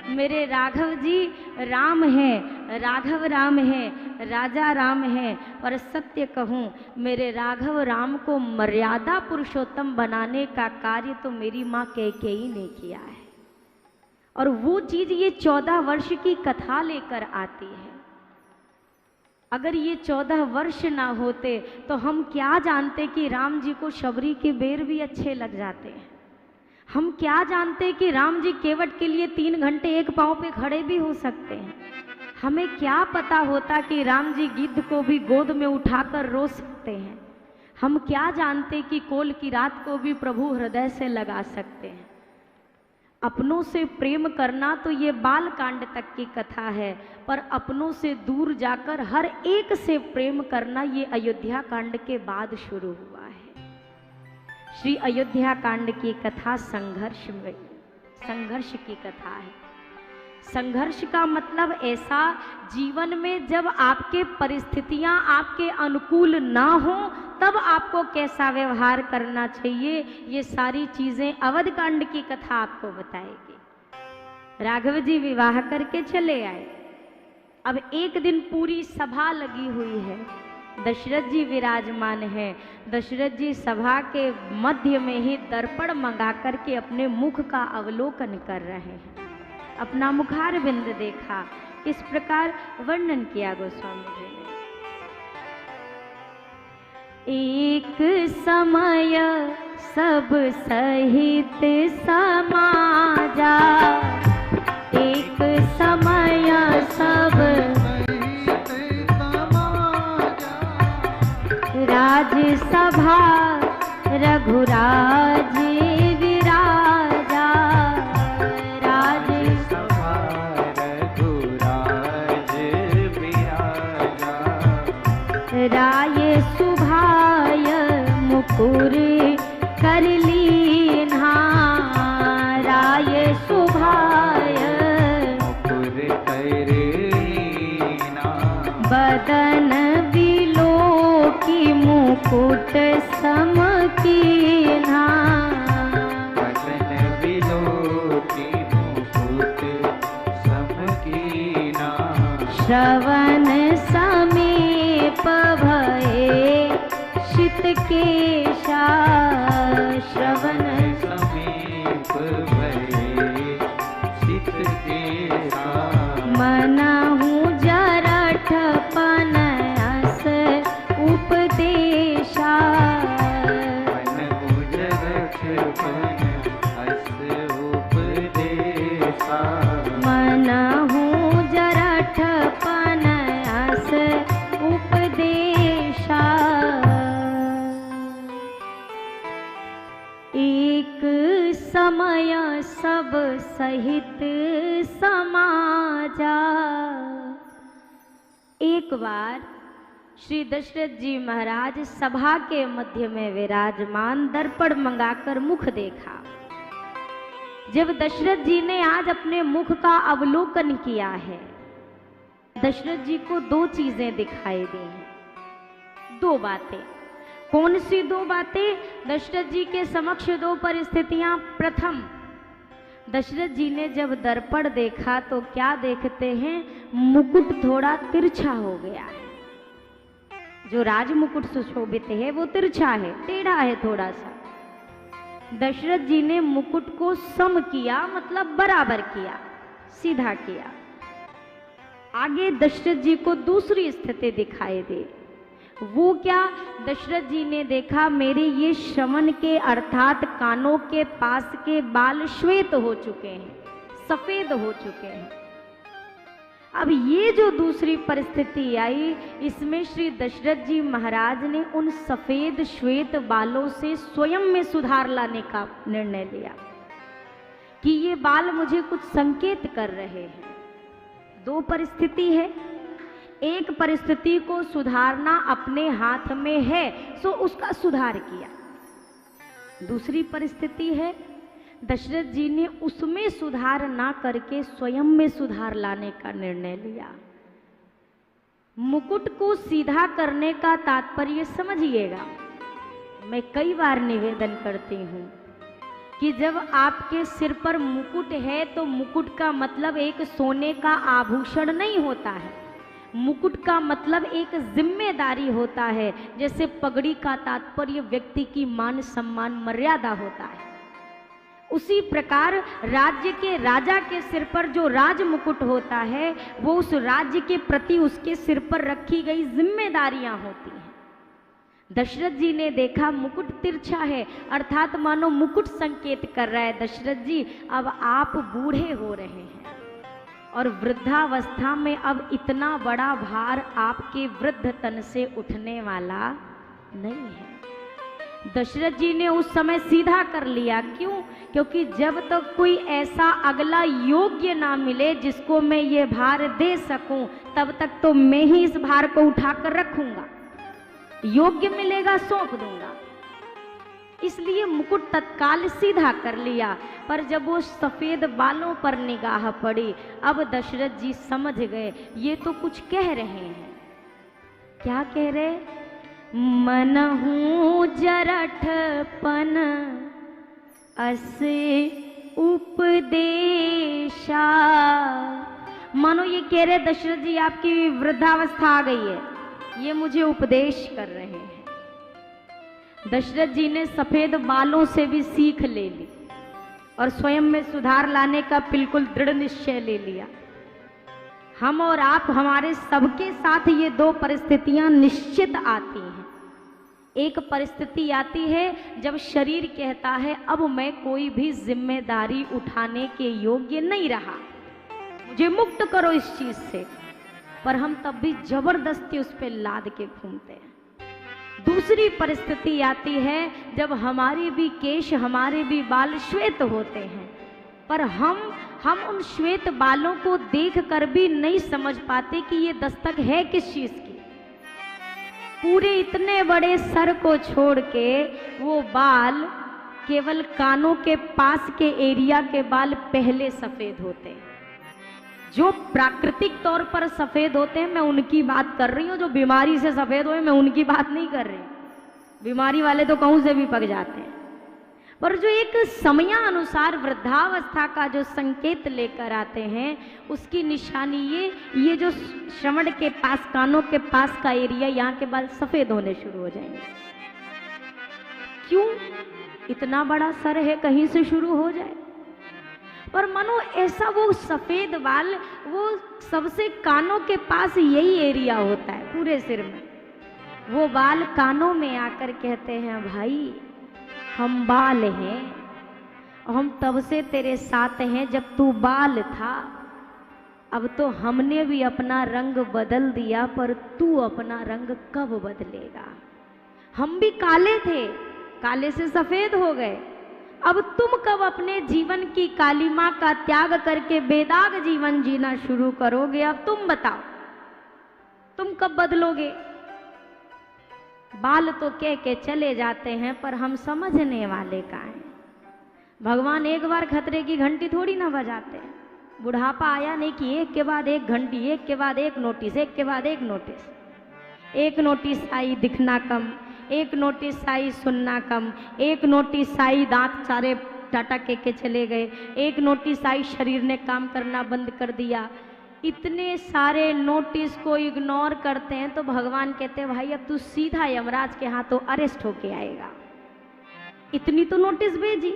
मेरे राघव जी राम हैं, राघव राम हैं, राजा राम हैं। पर सत्य कहूँ, मेरे राघव राम को मर्यादा पुरुषोत्तम बनाने का कार्य तो मेरी माँ कैकेयी ने किया है। और वो चीज ये 14 वर्ष की कथा लेकर आती है। अगर ये 14 वर्ष ना होते तो हम क्या जानते कि राम जी को शबरी के बेर भी अच्छे लग जाते हैं। हम क्या जानते कि राम जी केवट के लिए 3 घंटे एक पांव पे खड़े भी हो सकते हैं। हमें क्या पता होता कि राम जी गिद्ध को भी गोद में उठाकर रो सकते हैं। हम क्या जानते कि कोल की रात को भी प्रभु हृदय से लगा सकते हैं। अपनों से प्रेम करना तो ये बाल कांड तक की कथा है, पर अपनों से दूर जाकर हर एक से प्रेम करना ये अयोध्या कांड के बाद शुरू हुआ है। श्री अयोध्या कांड की कथा संघर्ष की कथा है। संघर्ष का मतलब ऐसा, जीवन में जब आपके परिस्थितियां आपके अनुकूल ना हो तब आपको कैसा व्यवहार करना चाहिए, ये सारी चीजें अवध कांड की कथा आपको बताएगी। राघव जी विवाह करके चले आए। अब एक दिन पूरी सभा लगी हुई है, दशरथ जी विराजमान हैं। दशरथ जी सभा के मध्य में ही दर्पण मंगा करके अपने मुख का अवलोकन कर रहे हैं। अपना मुखार बिंद देखा। इस प्रकार वर्णन किया गोस्वामी जी ने। एक समय सब सहित समाजा, एक समय सब राजसभा रघुराज विराजा, राजसभा रघुराज विराजा, राय सुभाय मुकुर कर लीन्हा, राय सुभाय मुकुर कर लीन्हा, बदन की मुकुट सम कीन्हा, बदन बिलो की मुकुट सम कीन्हा, श्रवण समीप भये शितकेशा, श्रवण समीप भये शितकेशा, मनहु जरठ पनयस उपदेशा, मनहु जरठ पनयस उपदेशा, मनहु जरठ पनयस उपदेशा। एक समय सब सहित समाजा। एक बार श्री दशरथ जी महाराज सभा के मध्य में विराजमान, दर्पण मंगाकर मुख देखा। जब दशरथ जी ने आज अपने मुख का अवलोकन किया है, दशरथ जी को 2 चीजें दिखाई दी हैं। 2 बातें। कौन सी 2 बातें? दशरथ जी के समक्ष 2 परिस्थितियां। प्रथम, दशरथ जी ने जब दर्पण देखा तो क्या देखते हैं? मुकुट थोड़ा तिरछा हो गया है। जो राज मुकुट सुशोभित है वो तिरछा है, टेढ़ा है थोड़ा सा। दशरथ जी ने मुकुट को सम किया, मतलब बराबर किया, सीधा किया। आगे दशरथ जी को दूसरी स्थिति दिखाई दे। वो क्या? दशरथ जी ने देखा मेरे ये श्रवण के अर्थात कानों के पास के बाल श्वेत हो चुके हैं, सफेद हो चुके हैं। अब ये जो दूसरी परिस्थिति आई, इसमें श्री दशरथ जी महाराज ने उन सफेद श्वेत बालों से स्वयं में सुधार लाने का निर्णय लिया कि ये बाल मुझे कुछ संकेत कर रहे हैं। 2 परिस्थिति है। एक परिस्थिति को सुधारना अपने हाथ में है, सो उसका सुधार किया। दूसरी परिस्थिति है, दशरथ जी ने उसमें सुधार ना करके स्वयं में सुधार लाने का निर्णय लिया। मुकुट को सीधा करने का तात्पर्य समझिएगा। मैं कई बार निवेदन करती हूँ, कि जब आपके सिर पर मुकुट है तो मुकुट का मतलब एक सोने का आभूषण नहीं होता है। मुकुट का मतलब एक जिम्मेदारी होता है। जैसे पगड़ी का तात्पर्य व्यक्ति की मान सम्मान मर्यादा होता है, उसी प्रकार राज्य के राजा के सिर पर जो राज मुकुट होता है वो उस राज्य के प्रति उसके सिर पर रखी गई जिम्मेदारियां होती हैं। दशरथ जी ने देखा मुकुट तिरछा है, अर्थात मानो मुकुट संकेत कर रहा है दशरथ जी अब आप बूढ़े हो रहे हैं और वृद्धावस्था में अब इतना बड़ा भार आपके वृद्ध तन से उठने वाला नहीं है। दशरथ जी ने उस समय सीधा कर लिया। क्यों? क्योंकि जब तक कोई ऐसा अगला योग्य ना मिले जिसको मैं ये भार दे सकूं, तब तक तो मैं ही इस भार को उठाकर रखूंगा। योग्य मिलेगा सौंप दूंगा। इसलिए मुकुट तत्काल सीधा कर लिया। पर जब वो सफेद बालों पर निगाह पड़ी, अब दशरथ जी समझ गए ये तो कुछ कह रहे हैं। क्या कह रहे? मनहु जरठपन अस उपदेशा। मानो ये कह रहे दशरथ जी आपकी वृद्धावस्था आ गई है, ये मुझे उपदेश कर रहे हैं। दशरथ जी ने सफेद बालों से भी सीख ले ली और स्वयं में सुधार लाने का बिल्कुल दृढ़ निश्चय ले लिया। हम और आप, हमारे सबके साथ ये दो परिस्थितियां निश्चित आती हैं। एक परिस्थिति आती है जब शरीर कहता है अब मैं कोई भी जिम्मेदारी उठाने के योग्य नहीं रहा, मुझे मुक्त करो इस चीज से, पर हम तब भी जबरदस्ती उस पर लाद के घूमते हैं। दूसरी परिस्थिति आती है जब हमारे भी केश, हमारे भी बाल श्वेत होते हैं, पर हम उन श्वेत बालों को देखकर भी नहीं समझ पाते कि ये दस्तक है किस चीज की। पूरे इतने बड़े सर को छोड़ के वो बाल केवल कानों के पास के एरिया के बाल पहले सफेद होते हैं। जो प्राकृतिक तौर पर सफेद होते हैं मैं उनकी बात कर रही हूँ, जो बीमारी से सफेद हुए मैं उनकी बात नहीं कर रही। बीमारी वाले तो कहूँ से भी पक जाते हैं, पर जो एक समयानुसार वृद्धावस्था का जो संकेत लेकर आते हैं उसकी निशानी ये जो श्रवण के पास, कानों के पास का एरिया, यहाँ के बाल सफेद होने शुरू हो जाएंगे। क्यों? इतना बड़ा सर है, कहीं से शुरू हो जाए। पर मानो ऐसा वो सफेद बाल, वो सबसे कानों के पास यही एरिया होता है पूरे सिर में। वो बाल कानों में आकर कहते हैं भाई हम बाल हैं, हम तब से तेरे साथ हैं जब तू बाल था। अब तो हमने भी अपना रंग बदल दिया, पर तू अपना रंग कब बदलेगा? हम भी काले थे, काले से सफेद हो गए, अब तुम कब अपने जीवन की कालिमा का त्याग करके बेदाग जीवन जीना शुरू करोगे? अब तुम बताओ, तुम कब बदलोगे? बाल तो कह के चले जाते हैं, पर हम समझने वाले का है। भगवान एक बार खतरे की घंटी थोड़ी ना बजाते हैं। बुढ़ापा आया नहीं कि एक के बाद एक घंटी, एक के बाद एक नोटिस, एक के बाद एक नोटिस। एक नोटिस आई दिखना कम, एक नोटिस आई सुनना कम, एक नोटिस आई दांत सारे टाटा के चले गए, एक नोटिस आई शरीर ने काम करना बंद कर दिया। इतने सारे नोटिस को इग्नोर करते हैं तो भगवान कहते हैं भाई अब तू सीधा यमराज के हाथों अरेस्ट होके आएगा। इतनी तो नोटिस भेजी,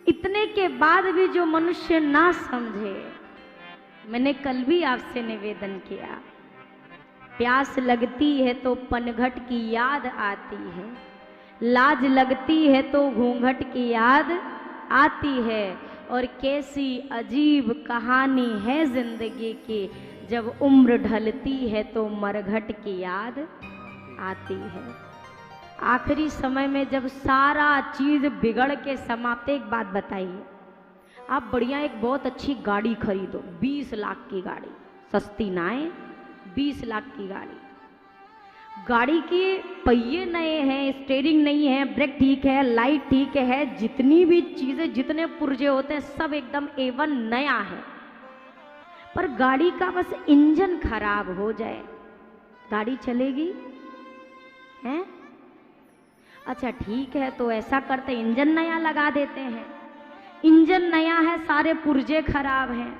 इतने के बाद भी जो मनुष्य ना समझे। मैंने कल भी आपसे निवेदन किया, प्यास लगती है तो पनघट की याद आती है, लाज लगती है तो घूंघट की याद आती है, और कैसी अजीब कहानी है जिंदगी की, जब उम्र ढलती है तो मरघट की याद आती है। आखिरी समय में जब सारा चीज बिगड़ के समाप्त, एक बात बताइए, आप बढ़िया एक बहुत अच्छी गाड़ी खरीदो, 20 लाख की गाड़ी, सस्ती ना है, 20 लाख की गाड़ी, गाड़ी के पहिए नए हैं, स्टीयरिंग नहीं है, ब्रेक ठीक है, लाइट ठीक है, जितनी भी चीजें, जितने पुर्जे होते हैं सब एकदम A1 नया है, पर गाड़ी का बस इंजन खराब हो जाए, गाड़ी चलेगी? हैं? अच्छा ठीक है, तो ऐसा करते इंजन नया लगा देते हैं। इंजन नया है, सारे पुर्जे खराब हैं,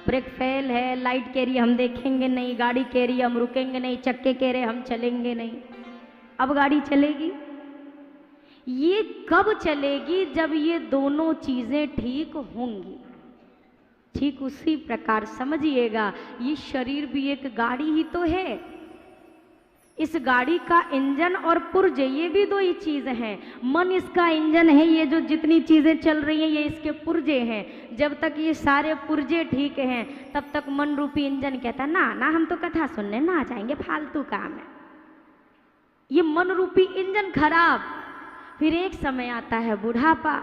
ब्रेक फेल है, लाइट कह रही हम देखेंगे नहीं, गाड़ी कह रही हम रुकेंगे नहीं, चक्के कह रहे हम चलेंगे नहीं। अब गाड़ी चलेगी? ये कब चलेगी? जब ये दोनों चीजें ठीक होंगी। ठीक उसी प्रकार समझिएगा, ये शरीर भी एक गाड़ी ही तो है। इस गाड़ी का इंजन और पुर्जे ये भी दो ही चीज हैं। मन इसका इंजन है, ये जो जितनी चीजें चल रही हैं ये इसके पुर्जे हैं। जब तक ये सारे पुर्जे ठीक हैं तब तक मन रूपी इंजन कहता है ना ना हम तो कथा सुनने ना जाएंगे, फालतू काम है। ये मन रूपी इंजन खराब। फिर एक समय आता है बुढ़ापा।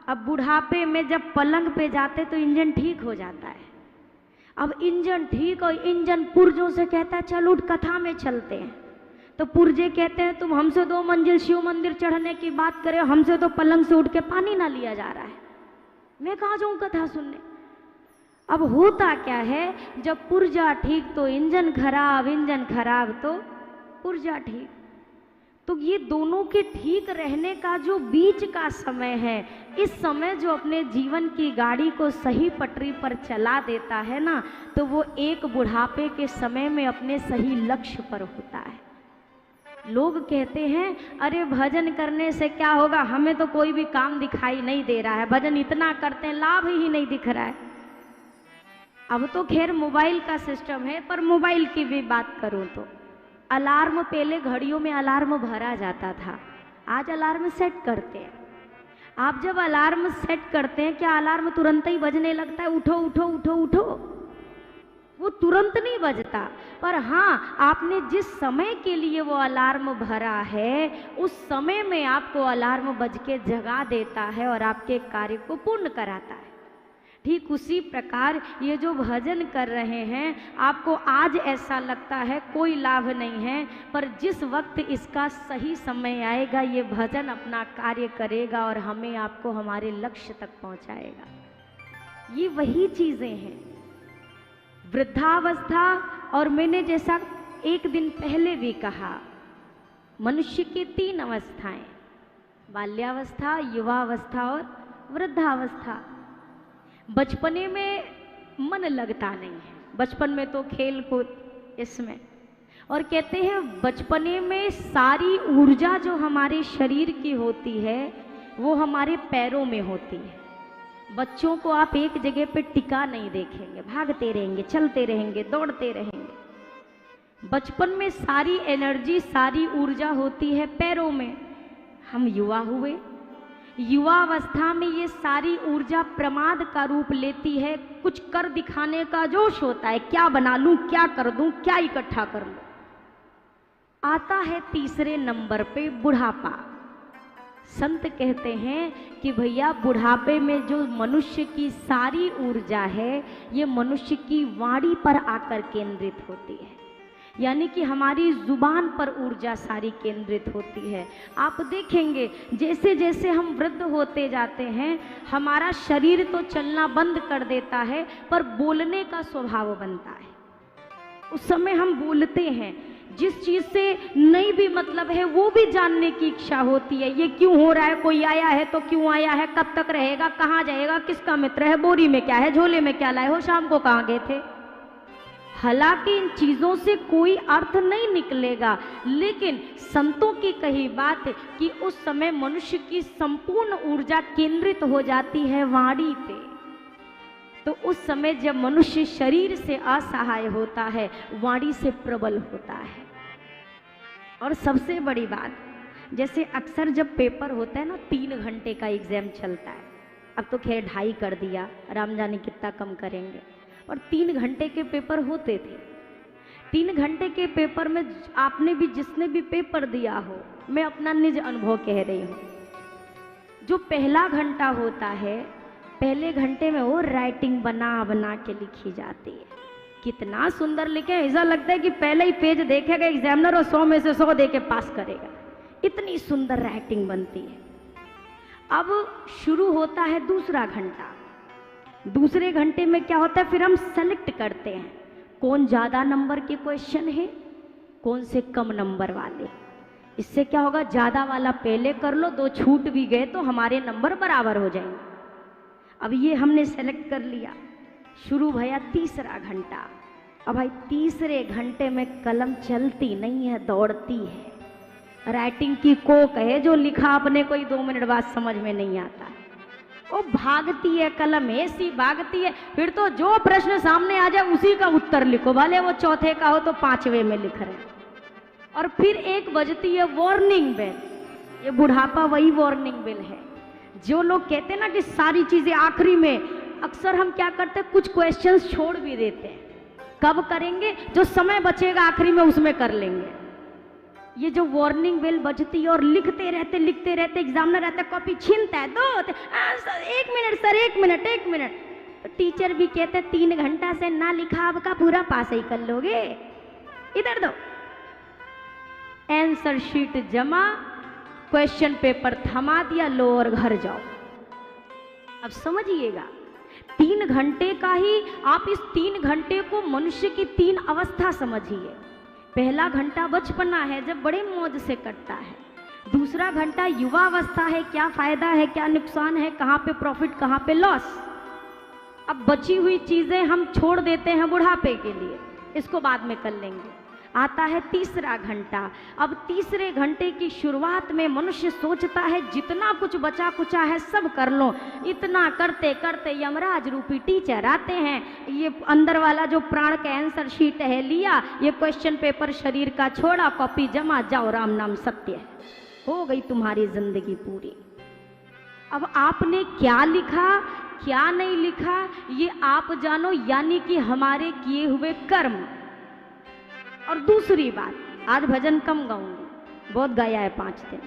अब बुढ़ापे में जब पलंग पे जाते तो इंजन ठीक हो जाता है। अब इंजन ठीक, और इंजन पुर्जों से कहता है चल उठ कथा में चलते हैं। तो पुर्जे कहते हैं तुम हमसे 2 मंजिल शिव मंदिर चढ़ने की बात करे, हमसे तो पलंग से उठ के पानी ना लिया जा रहा है, मैं कहाँ जाऊं कथा सुनने। अब होता क्या है, जब पुर्जा ठीक तो इंजन खराब, इंजन खराब तो पुर्जा ठीक। तो ये दोनों के ठीक रहने का जो बीच का समय है, इस समय जो अपने जीवन की गाड़ी को सही पटरी पर चला देता है ना, तो वो एक बुढ़ापे के समय में अपने सही लक्ष्य पर होता है। लोग कहते हैं अरे भजन करने से क्या होगा, हमें तो कोई भी काम दिखाई नहीं दे रहा है, भजन इतना करते हैं लाभ ही नहीं दिख रहा है। अब तो खैर मोबाइल का सिस्टम है, पर मोबाइल की भी बात करूं तो अलार्म, पहले घड़ियों में अलार्म भरा जाता था, आज अलार्म सेट करते हैं। आप जब अलार्म सेट करते हैं, क्या अलार्म तुरंत ही बजने लगता है उठो उठो उठो उठो? वो तुरंत नहीं बजता, पर हाँ आपने जिस समय के लिए वो अलार्म भरा है उस समय में आपको अलार्म बज के जगा देता है और आपके कार्य को पूर्ण कराता है। ठीक उसी प्रकार ये जो भजन कर रहे हैं, आपको आज ऐसा लगता है कोई लाभ नहीं है, पर जिस वक्त इसका सही समय आएगा ये भजन अपना कार्य करेगा और हमें आपको हमारे लक्ष्य तक पहुंचाएगा। ये वही चीजें हैं वृद्धावस्था। और मैंने जैसा एक दिन पहले भी कहा, मनुष्य की 3 अवस्थाएं, बाल्यावस्था, युवावस्था और वृद्धावस्था। बचपने में मन लगता नहीं है, बचपन में तो खेल कूद इसमें, और कहते हैं बचपने में सारी ऊर्जा जो हमारे शरीर की होती है वो हमारे पैरों में होती है। बच्चों को आप एक जगह पे टिका नहीं देखेंगे, भागते रहेंगे, चलते रहेंगे, दौड़ते रहेंगे। बचपन में सारी एनर्जी, सारी ऊर्जा होती है पैरों में। हम युवा हुए, युवावस्था में ये सारी ऊर्जा प्रमाद का रूप लेती है, कुछ कर दिखाने का जोश होता है, क्या बना लूं, क्या कर दूं, क्या इकट्ठा कर लूं। आता है तीसरे नंबर पे बुढ़ापा। संत कहते हैं कि भैया बुढ़ापे में जो मनुष्य की सारी ऊर्जा है ये मनुष्य की वाणी पर आकर केंद्रित होती है, यानी कि हमारी जुबान पर ऊर्जा सारी केंद्रित होती है। आप देखेंगे जैसे जैसे हम वृद्ध होते जाते हैं हमारा शरीर तो चलना बंद कर देता है, पर बोलने का स्वभाव बनता है। उस समय हम बोलते हैं, जिस चीज से नहीं भी मतलब है वो भी जानने की इच्छा होती है। ये क्यों हो रहा है, कोई आया है तो क्यों आया है, कब तक रहेगा, कहाँ जाएगा, किसका मित्र है, बोरी में क्या है, झोले में क्या लाए हो, शाम को कहाँ गए थे। हालांकि इन चीजों से कोई अर्थ नहीं निकलेगा, लेकिन संतों की कही बात कि उस समय मनुष्य की संपूर्ण ऊर्जा केंद्रित हो जाती है वाणी पे। तो उस समय जब मनुष्य शरीर से असहाय होता है, वाणी से प्रबल होता है। और सबसे बड़ी बात, जैसे अक्सर जब पेपर होता है ना, 3 घंटे का एग्जाम चलता है, अब तो खैर 2.5 कर दिया, राम जाने कितना कम करेंगे, और 3 घंटे के पेपर होते थे। 3 घंटे के पेपर में आपने भी, जिसने भी पेपर दिया हो, मैं अपना निज अनुभव कह रही हूँ, जो पहला घंटा होता है, पहले घंटे में वो राइटिंग बना बना के लिखी जाती है। कितना सुंदर लिखे, ऐसा लगता है कि पहले ही पेज देखेगा एग्जामिनर और 100 में से 100 दे के पास करेगा, इतनी सुंदर राइटिंग बनती है। अब शुरू होता है दूसरा घंटा। दूसरे घंटे में क्या होता है, फिर हम सेलेक्ट करते हैं कौन ज़्यादा नंबर के क्वेश्चन है, कौन से कम नंबर वाले। इससे क्या होगा, ज़्यादा वाला पहले कर लो, 2 छूट भी गए तो हमारे नंबर बराबर हो जाएंगे। अब ये हमने सेलेक्ट कर लिया, शुरू भया तीसरा घंटा। अब भाई तीसरे घंटे में कलम चलती नहीं है, दौड़ती है। राइटिंग की कोक है, जो लिखा अपने कोई 2 मिनट बाद समझ में नहीं आता है, वो भागती है, कलम ऐसी भागती है। फिर तो जो प्रश्न सामने आ जाए उसी का उत्तर लिखो, भले वो चौथे का हो तो 5वें में लिख रहे हैं। और फिर एक बजती है वार्निंग बेल। ये बुढ़ापा वही वार्निंग बेल है। जो लोग कहते हैं ना कि सारी चीजें आखिरी में, अक्सर हम क्या करते हैं, कुछ क्वेश्चंस छोड़ भी देते हैं। कब करेंगे? जो समय बचेगा आखिरी में उसमें कर लेंगे। ये जो वार्निंग बेल बजती है और लिखते रहते एग्जामिनर रहता है, कॉपी छीनता है, 1 मिनट सर, 1 मिनट। तो टीचर भी कहते हैं 3 घंटा से ना लिखा, आपका पूरा पास ही कर लोगे, इधर दो। आंसर शीट जमा, क्वेश्चन पेपर थमा दिया, लो और घर जाओ। अब समझिएगा, 3 घंटे का ही आप इस 3 घंटे को मनुष्य की 3 अवस्था समझिए। पहला घंटा बचपना है, जब बड़े मौज से कटता है। दूसरा घंटा युवा अवस्था है, क्या फायदा है, क्या नुकसान है, कहाँ पे प्रॉफिट, कहाँ पे लॉस। अब बची हुई चीजें हम छोड़ देते हैं बुढ़ापे के लिए, इसको बाद में कर लेंगे। आता है तीसरा घंटा। अब तीसरे घंटे की शुरुआत में मनुष्य सोचता है जितना कुछ बचा कुचा है सब कर लो। इतना करते करते यमराज रूपी टीचर आते हैं, ये अंदर वाला जो प्राण का आंसर शीट है लिया, ये क्वेश्चन पेपर शरीर का छोड़ा, कॉपी जमा, जाओ राम नाम सत्य है, हो गई तुम्हारी जिंदगी पूरी। अब आपने क्या लिखा क्या नहीं लिखा ये आप जानो, यानी कि हमारे किए हुए कर्म। और दूसरी बात, आज भजन कम गाऊंगी, बहुत गाया है 5 दिन।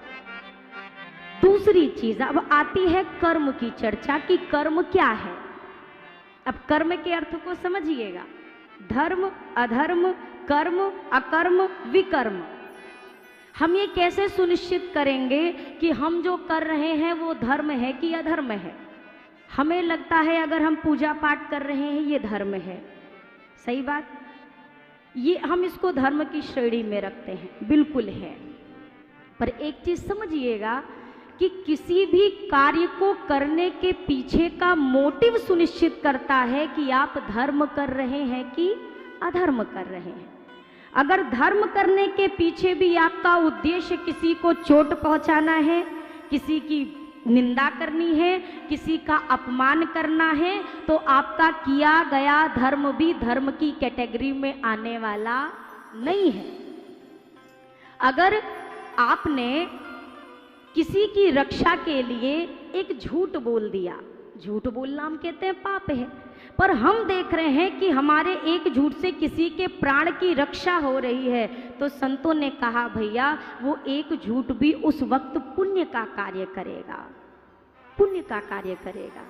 दूसरी चीज अब आती है कर्म की चर्चा, कि कर्म क्या है। अब कर्म के अर्थ को समझिएगा, धर्म, अधर्म, कर्म, अकर्म, विकर्म। हम ये कैसे सुनिश्चित करेंगे कि हम जो कर रहे हैं वो धर्म है कि अधर्म है। हमें लगता है अगर हम पूजा पाठ कर रहे हैं ये धर्म है, सही बात, ये हम इसको धर्म की श्रेणी में रखते हैं, बिल्कुल है। पर एक चीज समझिएगा कि किसी भी कार्य को करने के पीछे का मोटिव सुनिश्चित करता है कि आप धर्म कर रहे हैं कि अधर्म कर रहे हैं। अगर धर्म करने के पीछे भी आपका उद्देश्य किसी को चोट पहुंचाना है, किसी की निंदा करनी है, किसी का अपमान करना है, तो आपका किया गया धर्म भी धर्म की कैटेगरी में आने वाला नहीं है। अगर आपने किसी की रक्षा के लिए एक झूठ बोल दिया, झूठ बोलना हम कहते हैं पाप है, पर हम देख रहे हैं कि हमारे एक झूठ से किसी के प्राण की रक्षा हो रही है, तो संतों ने कहा भैया वो एक झूठ भी उस वक्त पुण्य का कार्य करेगा, पुण्य का कार्य करेगा।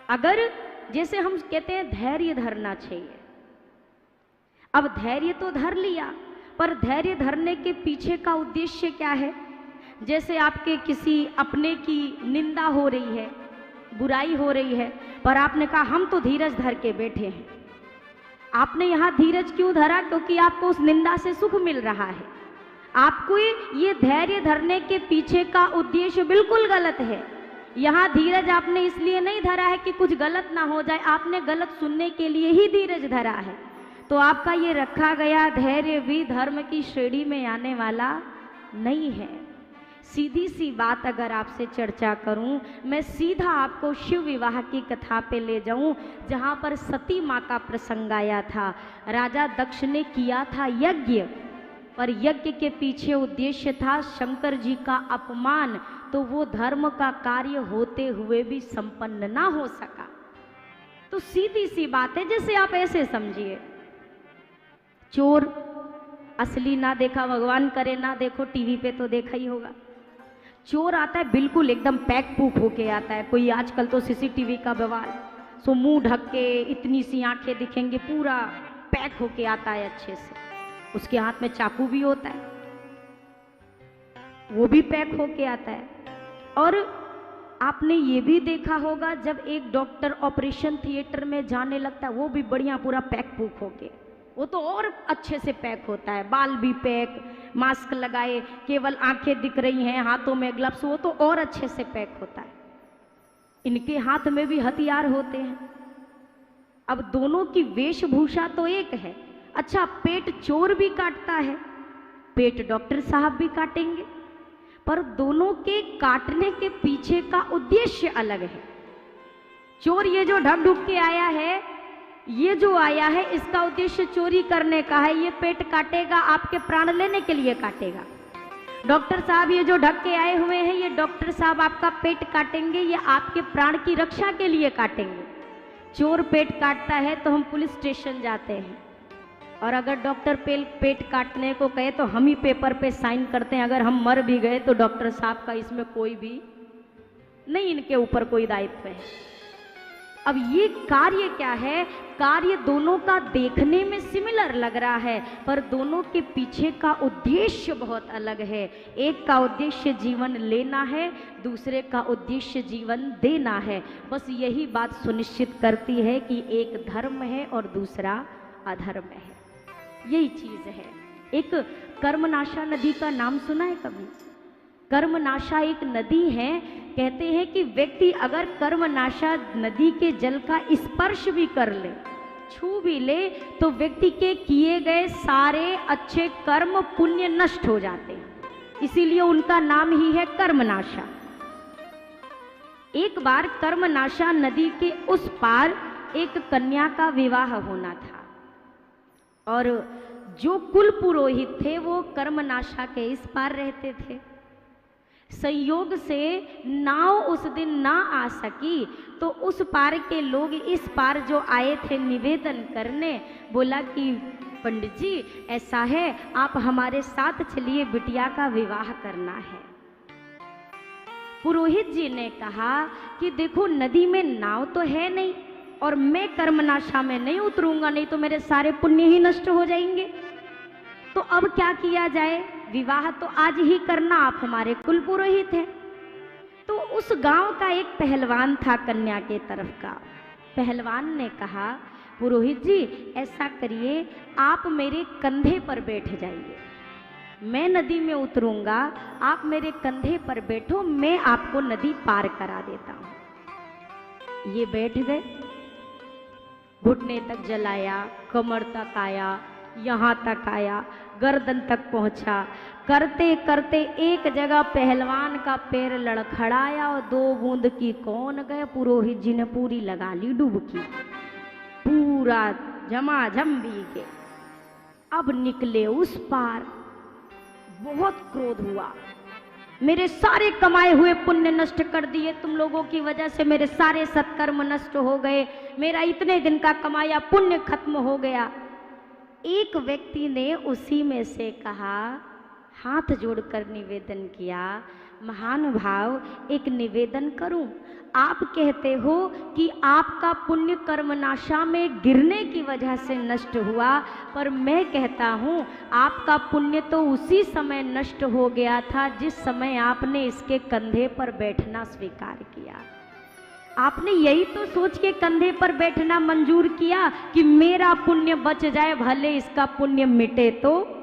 अगर जैसे हम कहते हैं धैर्य धरना चाहिए, अब धैर्य तो धर लिया, पर धैर्य धरने के पीछे का उद्देश्य क्या है। जैसे आपके किसी अपने की निंदा हो रही है, बुराई हो रही है, पर आपने कहा हम तो धीरज धर के बैठे हैं। आपने यहाँ धीरज क्यों धरा? क्योंकि आपको उस निंदा से सुख मिल रहा है। आपको ये धैर्य धरने के पीछे का उद्देश्य बिल्कुल गलत है। यहाँ धीरज आपने इसलिए नहीं धरा है कि कुछ गलत ना हो जाए, आपने गलत सुनने के लिए ही धीरज धरा है। तो आपका ये रखा गया धैर्य भी धर्म की श्रेणी में आने वाला नहीं है। सीधी सी बात अगर आपसे चर्चा करूं, मैं सीधा आपको शिव विवाह की कथा पे ले जाऊं, जहां पर सती माँ का प्रसंग आया था। राजा दक्ष ने किया था यज्ञ, पर यज्ञ के पीछे उद्देश्य था शंकर जी का अपमान, तो वो धर्म का कार्य होते हुए भी संपन्न ना हो सका। तो सीधी सी बात है, जैसे आप ऐसे समझिए, चोर असली ना देखा, भगवान करे ना देखो, टीवी पे तो देखा ही होगा। चोर आता है बिल्कुल एकदम पैक पूक होके आता है, कोई आजकल तो सीसीटीवी का बवाल, सो मुंह ढक के इतनी सी आंखें दिखेंगे, पूरा पैक होके आता है अच्छे से। उसके हाथ में चाकू भी होता है, वो भी पैक होके आता है। और आपने ये भी देखा होगा जब एक डॉक्टर ऑपरेशन थिएटर में जाने लगता है, वो भी बढ़िया पूरा पैक पूक होके, वो तो और अच्छे से पैक होता है, बाल भी पैक, मास्क लगाए, केवल आंखें दिख रही हैं, हाथों में ग्लव्स, वो तो और अच्छे से पैक होता है। इनके हाथ में भी हथियार होते हैं। अब दोनों की वेशभूषा तो एक है। अच्छा, पेट चोर भी काटता है, पेट डॉक्टर साहब भी काटेंगे, पर दोनों के काटने के पीछे का उद्देश्य अलग है। चोर ये जो ढक ढुक के आया है, ये जो आया है, इसका उद्देश्य चोरी करने का है। ये पेट काटेगा, आपके प्राण लेने के लिए काटेगा। डॉक्टर साहब ये जो ढक के आए हुए हैं, ये डॉक्टर साहब आपका पेट काटेंगे, ये आपके प्राण की रक्षा के लिए काटेंगे। चोर पेट काटता है तो हम पुलिस स्टेशन जाते हैं, और अगर डॉक्टर पेट काटने को कहे तो हम ही पेपर पे साइन करते हैं। अगर हम मर भी गए तो डॉक्टर साहब का इसमें कोई भी नहीं, इनके ऊपर कोई दायित्व है। अब ये कार्य क्या है? कार्य दोनों का देखने में सिमिलर लग रहा है, पर दोनों के पीछे का उद्देश्य बहुत अलग है। एक का उद्देश्य जीवन लेना है, दूसरे का उद्देश्य जीवन देना है। बस यही बात सुनिश्चित करती है कि एक धर्म है और दूसरा अधर्म है। यही चीज है। एक कर्मनाशा नदी का नाम सुना है कभी? कर्मनाशा एक नदी है। कहते हैं कि व्यक्ति अगर कर्मनाशा नदी के जल का स्पर्श भी कर ले, छू भी ले, तो व्यक्ति के किए गए सारे अच्छे कर्म पुण्य नष्ट हो जाते हैं। इसीलिए उनका नाम ही है कर्मनाशा। एक बार कर्मनाशा नदी के उस पार एक कन्या का विवाह होना था, और जो कुल पुरोहित थे वो कर्मनाशा के इस पार रहते थे। संयोग से नाव उस दिन ना आ सकी, तो उस पार के लोग इस पार जो आए थे निवेदन करने, बोला कि पंडित जी ऐसा है, आप हमारे साथ चलिए, बिटिया का विवाह करना है। पुरोहित जी ने कहा कि देखो नदी में नाव तो है नहीं, और मैं कर्मनाशा में नहीं उतरूंगा, नहीं तो मेरे सारे पुण्य ही नष्ट हो जाएंगे। तो अब क्या किया जाए? विवाह तो आज ही करना, आप हमारे कुल पुरोहित हैं। तो उस गांव का एक पहलवान था कन्या के तरफ का। पहलवान ने कहा, पुरोहित जी ऐसा करिए, आप मेरे कंधे पर बैठ जाइए, मैं नदी में उतरूंगा, आप मेरे कंधे पर बैठो, मैं आपको नदी पार करा देता हूं। ये बैठ गए, घुटने तक जलाया, कमर तक आया, यहाँ तक आया, गर्दन तक पहुंचा। करते करते एक जगह पहलवान का पैर लड़खड़ाया और 2 बूंद की कौन गए। पुरोहित जी ने पूरी लगा ली डुबकी, पूरा झमाझम भीगे। अब निकले उस पार, बहुत क्रोध हुआ, मेरे सारे कमाए हुए पुण्य नष्ट कर दिए, तुम लोगों की वजह से मेरे सारे सत्कर्म नष्ट हो गए, मेरा इतने दिन का कमाया पुण्य खत्म हो गया। एक व्यक्ति ने उसी में से कहा, हाथ जोड़कर निवेदन किया, महानुभाव एक निवेदन करूं, आप कहते हो कि आपका पुण्य कर्मनाशा में गिरने की वजह से नष्ट हुआ, पर मैं कहता हूं आपका पुण्य तो उसी समय नष्ट हो गया था जिस समय आपने इसके कंधे पर बैठना स्वीकार किया। आपने यही तो सोच के कंधे पर बैठना मंजूर किया कि मेरा पुण्य बच जाए, भले इसका पुण्य मिटे। तो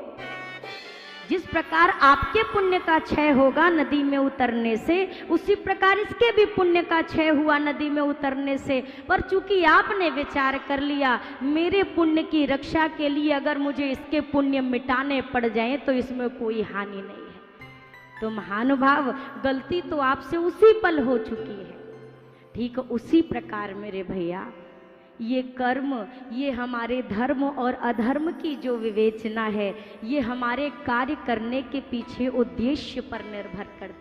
जिस प्रकार आपके पुण्य का क्षय होगा नदी में उतरने से, उसी प्रकार इसके भी पुण्य का क्षय हुआ नदी में उतरने से। पर चूंकि आपने विचार कर लिया मेरे पुण्य की रक्षा के लिए अगर मुझे इसके पुण्य मिटाने पड़ जाएं तो इसमें कोई हानि नहीं है। तो महानुभाव गलती तो आपसे उसी पल हो चुकी है। ठीक उसी प्रकार मेरे भैया ये कर्म, ये हमारे धर्म और अधर्म की जो विवेचना है, ये हमारे कार्य करने के पीछे उद्देश्य पर निर्भर करती है।